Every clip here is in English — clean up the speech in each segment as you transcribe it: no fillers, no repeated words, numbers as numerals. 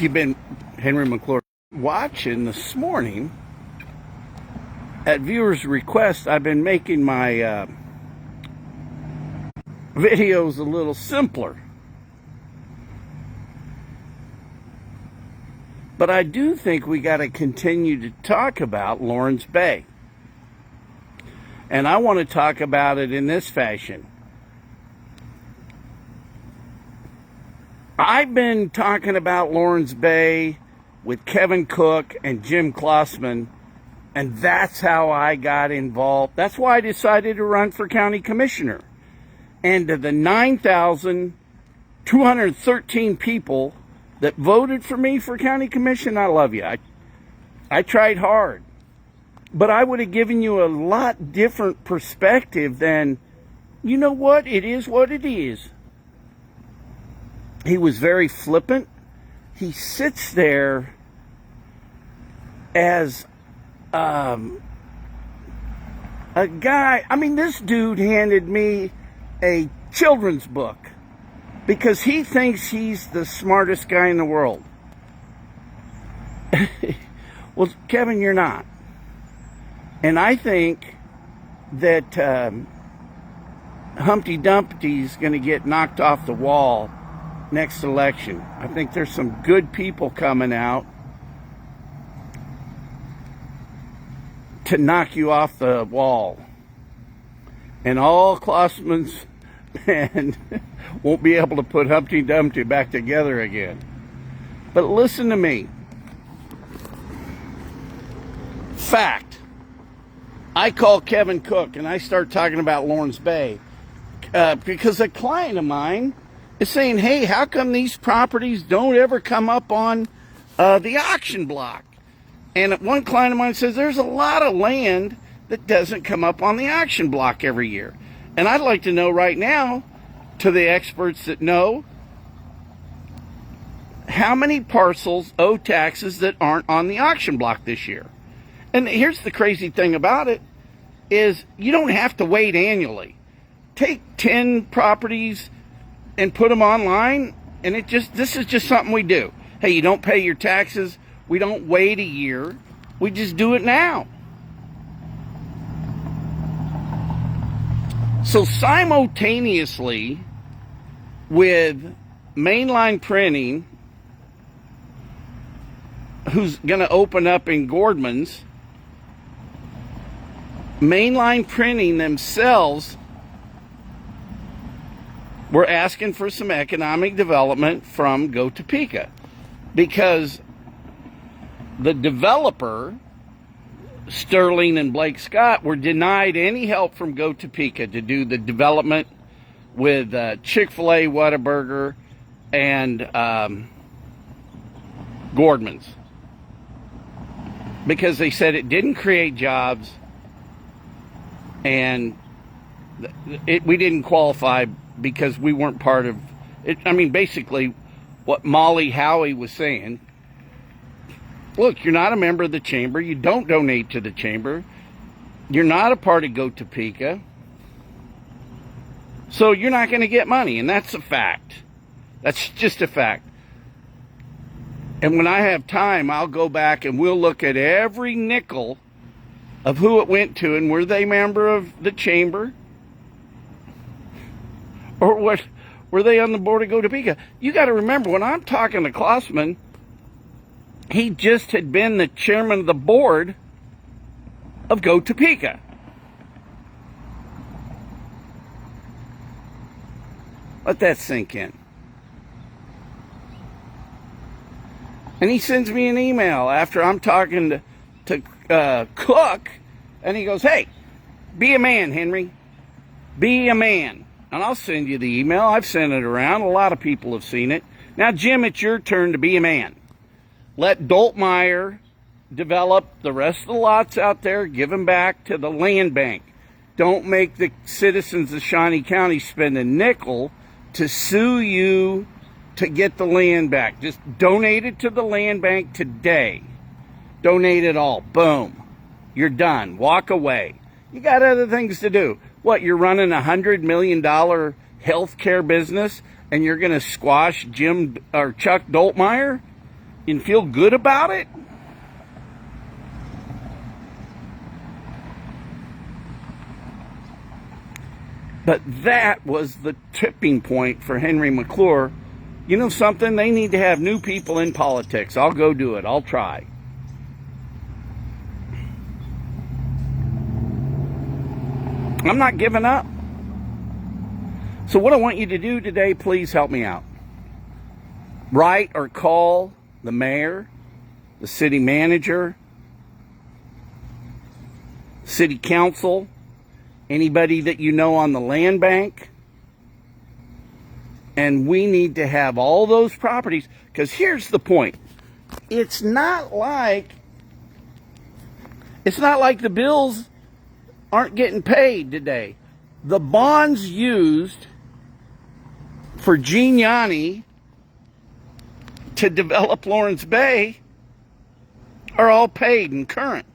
If you've been Henry McClure watching this morning, at viewers' request, I've been making my videos a little simpler. But I do think we got to continue to talk about Lawrence Bay. And I want to talk about it in this fashion. I've been talking about Lawrence Bay with Kevin Cook and Jim Klossman, and that's how I got involved. That's why I decided to run for county commissioner. And to the 9,213 people that voted for me for county commission, I love you. I tried hard. But I would have given you a lot different perspective than, you know what, it is what it is. He was very flippant. He sits there as a guy. I mean, this dude handed me a children's book because he thinks he's the smartest guy in the world. Well, Kevin, you're not. And I think that Humpty Dumpty's going to get knocked off the wall next election. I think there's some good people coming out to knock you off the wall. And all Klossman's men won't be able to put Humpty Dumpty back together again. But listen to me. Fact. I call Kevin Cook and I start talking about Lawrence Bay because a client of mine is saying, hey, how come these properties don't ever come up on the auction block? And one client of mine says there's a lot of land that doesn't come up on the auction block every year. And I'd like to know right now, to the experts that know, how many parcels owe taxes that aren't on the auction block this year? And here's the crazy thing about it, is you don't have to wait annually. Take 10 properties and put them online, and this is just something we do. Hey, you don't pay your taxes, we don't wait a year, we just do it now. So simultaneously with Mainline Printing, who's going to open up in Gordman's, Mainline Printing themselves were asking for some economic development from Go Topeka because the developer, Sterling and Blake Scott, were denied any help from Go Topeka to do the development with Chick-fil-A, Whataburger, and Gordman's, because they said it didn't create jobs and we didn't qualify because we weren't part of it. I mean, basically what Molly Howie was saying, look, you're not a member of the chamber, you don't donate to the chamber, you're not a part of Go Topeka, so you're not going to get money. And that's a fact. That's just a fact. And when I have time, I'll go back and we'll look at every nickel of who it went to, and were they a member of the chamber? Or what, were they on the board of Go Topeka? You got to remember, when I'm talking to Klossman, he just had been the chairman of the board of Go Topeka. Let that sink in. And he sends me an email after I'm talking to Cook, and he goes, hey, be a man, Henry. Be a man. And I'll send you the email. I've sent it around. A lot of people have seen it. Now, Jim, it's your turn to be a man. Let Doltmeyer develop the rest of the lots out there. Give them back to the land bank. Don't make the citizens of Shawnee County spend a nickel to sue you to get the land back. Just donate it to the land bank today. Donate it all. Boom. You're done. Walk away. You got other things to do. What, you're running $100 million healthcare business and you're going to squash Jim or Chuck Doltmeyer? and feel good about it? But that was the tipping point for Henry McClure. You know something? They need to have new people in politics. I'll go do it. I'll try. I'm not giving up. So what I want you to do today, please help me out. Write or call the mayor, the city manager, city council, anybody that you know on the land bank. And we need to have all those properties, because here's the point. It's not like the bills aren't getting paid today. The bonds used for Giuliani to develop Lawrence Bay are all paid and current.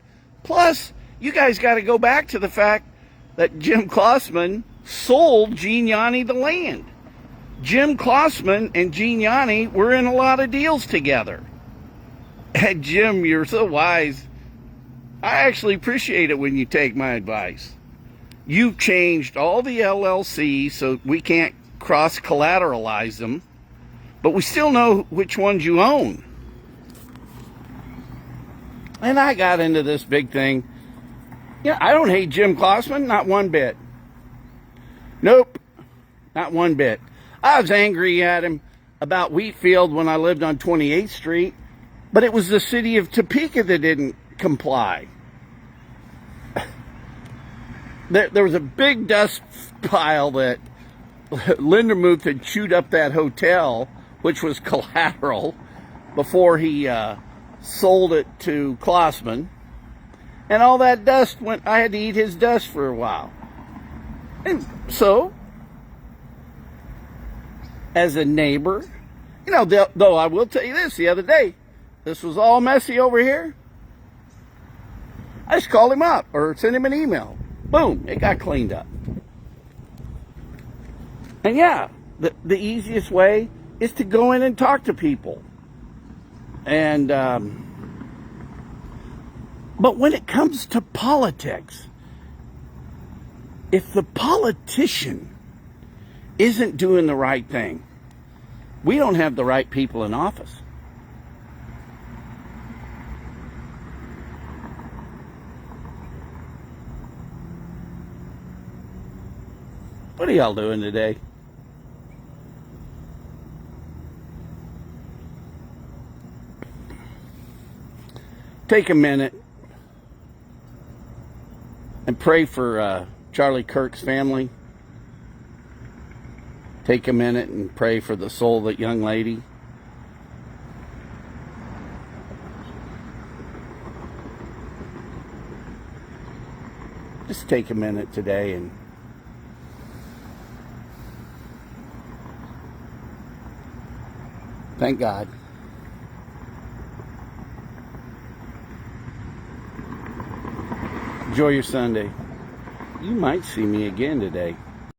Plus, you guys got to go back to the fact that Jim Klossman sold Giuliani the land. Jim Klossman and Giuliani were in a lot of deals together. And Jim, you're so wise. I actually appreciate it when you take my advice. You've changed all the LLCs so we can't cross-collateralize them, but we still know which ones you own. And I got into this big thing. Yeah, I don't hate Jim Klossman, not one bit. Nope, not one bit. I was angry at him about Wheatfield when I lived on 28th Street, but it was the city of Topeka that didn't comply. There was a big dust pile that Lindermuth had chewed up that hotel, which was collateral, before he sold it to Klossman. And all that dust went, I had to eat his dust for a while. And so, as a neighbor, you know, though I will tell you this, the other day, this was all messy over here. I just called him up or sent him an email. Boom, it got cleaned up. And yeah, the easiest way is to go in and talk to people. And, but when it comes to politics, if the politician isn't doing the right thing, we don't have the right people in office. What are y'all doing today? Take a minute and pray for Charlie Kirk's family. Take a minute and pray for the soul of that young lady. Just take a minute today and thank God. Enjoy your Sunday. You might see me again today.